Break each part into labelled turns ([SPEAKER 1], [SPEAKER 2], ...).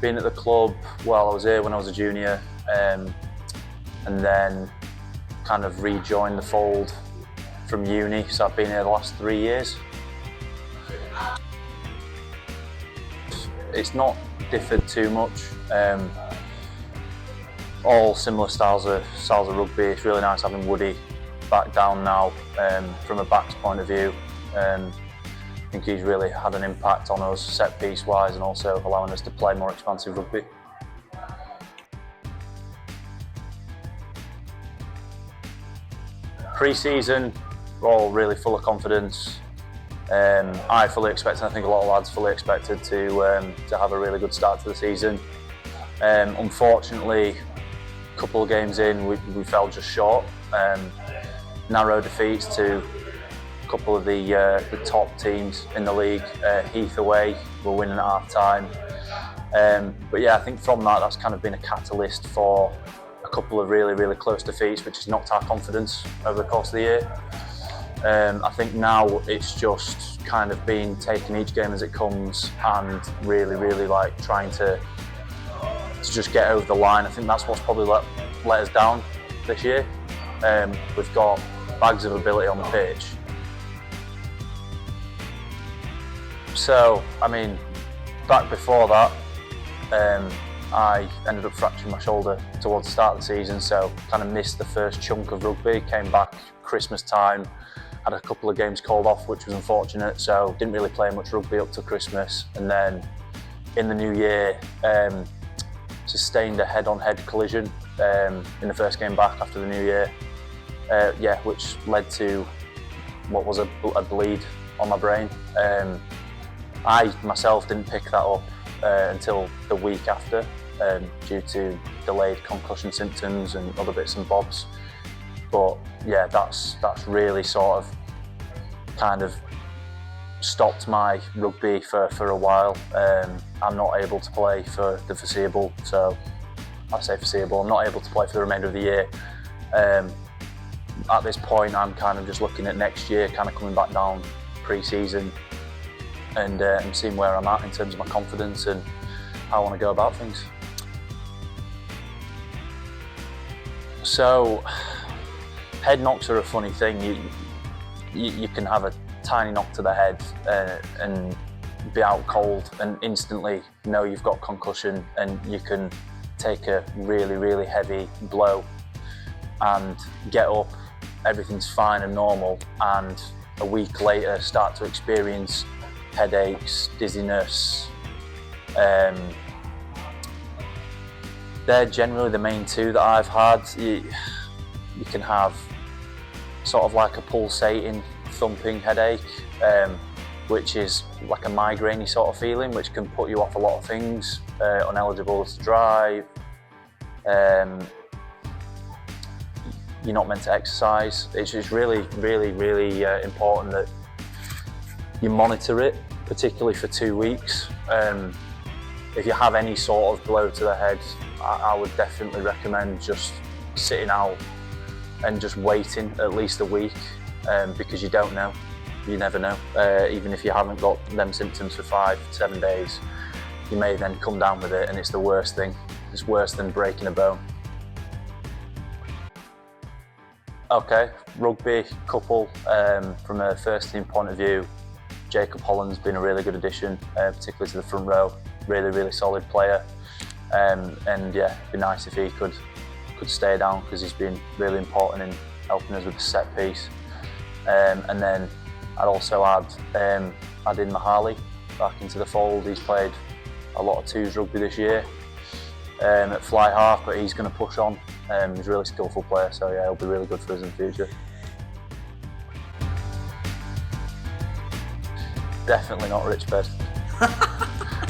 [SPEAKER 1] been at the club, well, I was here when I was a junior, and then kind of rejoined the fold from uni, so I've been here the last 3 years. It's not differed too much. All similar styles of rugby. It's really nice having Woody back down now from a back's point of view. I think he's really had an impact on us set piece wise and also allowing us to play more expansive rugby. Pre-season, we're all really full of confidence. I fully expected, I think a lot of lads fully expected to have a really good start to the season. Unfortunately, a couple of games in, we fell just short. Narrow defeats to a couple of the top teams in the league. Heath away, we're winning at half time. But yeah, I think from that's kind of been a catalyst for a couple of really close defeats, which has knocked our confidence over the course of the year. I think now it's just kind of been taking each game as it comes and really like trying to just get over the line. I think that's what's probably let us down this year. We've got bags of ability on the pitch. So, I mean, back before that, I ended up fracturing my shoulder towards the start of the season, so kind of missed the first chunk of rugby. Came back Christmas time, had a couple of games called off, which was unfortunate, so didn't really play much rugby up to Christmas. And then in the new year, sustained a head-on-head collision in the first game back after the new year, which led to what was a bleed on my brain. I myself didn't pick that up until the week after, due to delayed concussion symptoms and other bits and bobs. But yeah, that's really sort of kind of stopped my rugby for a while. I'm not able to play for the foreseeable, so I say foreseeable, I'm not able to play for the remainder of the year. At this point, I'm kind of just looking at next year, kind of coming back down pre-season and seeing where I'm at in terms of my confidence and how I want to go about things. So, head knocks are a funny thing. You can have a tiny knock to the head and be out cold and instantly know you've got concussion, and you can take a really heavy blow and get up, everything's fine and normal, and a week later start to experience headaches, dizziness. They're generally the main two that I've had. You can have sort of like a pulsating, thumping headache, which is like a migraine-y sort of feeling, which can put you off a lot of things, ineligible to drive. You're not meant to exercise. It's just really important that you monitor it, particularly for 2 weeks. If you have any sort of blow to the head, I would definitely recommend just sitting out and just waiting at least a week, because you don't know, you never know. Even if you haven't got them symptoms for 5 to 7 days, you may then come down with it and it's the worst thing. It's worse than breaking a bone. Okay, rugby couple, from a first team point of view, Jacob Holland's been a really good addition, particularly to the front row. Really solid player, and yeah, it'd be nice if he could stay down, because he's been really important in helping us with the set piece. And then I'd also add in Mahali back into the fold. He's played a lot of twos rugby this year at fly half, but he's going to push on. He's a really skillful player, so yeah, he'll be really good for us in the future. Definitely not Rich Bedford.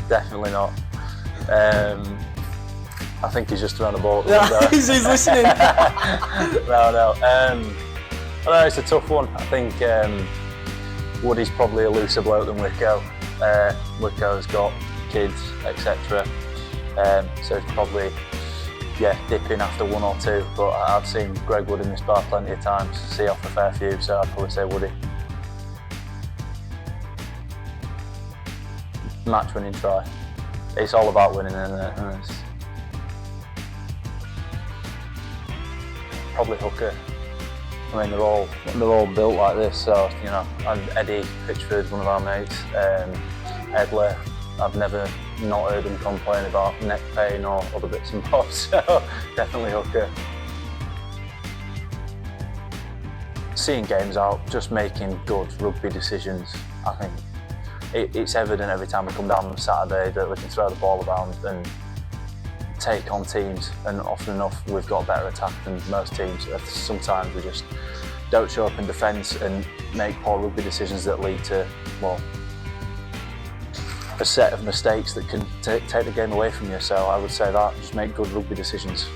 [SPEAKER 1] Definitely not. I think he's just thrown a ball at the window.
[SPEAKER 2] He's listening.
[SPEAKER 1] No. I know it's a tough one. I think Woody's probably a looser bloke than Wicko. Wicko's got kids, etc. So it's probably dip in after 1 or 2. But I've seen Greg Wood in this bar plenty of times, see off a fair few, so I'd probably say Woody. Match winning try. it's all about winning, isn't it? And it's probably hooker. I mean, they're all built like this. So you know, and Eddie Pitchford, one of our mates, Edley. I've never not heard him complain about neck pain or other bits and bobs. So definitely hooker. Seeing games out, just making good rugby decisions. I think it's evident every time we come down on a Saturday that we can throw the ball around and take on teams, and often enough we've got better attack than most teams. Sometimes we just don't show up in defence and make poor rugby decisions that lead to, well, a set of mistakes that can take the game away from you. So I would say that, just make good rugby decisions.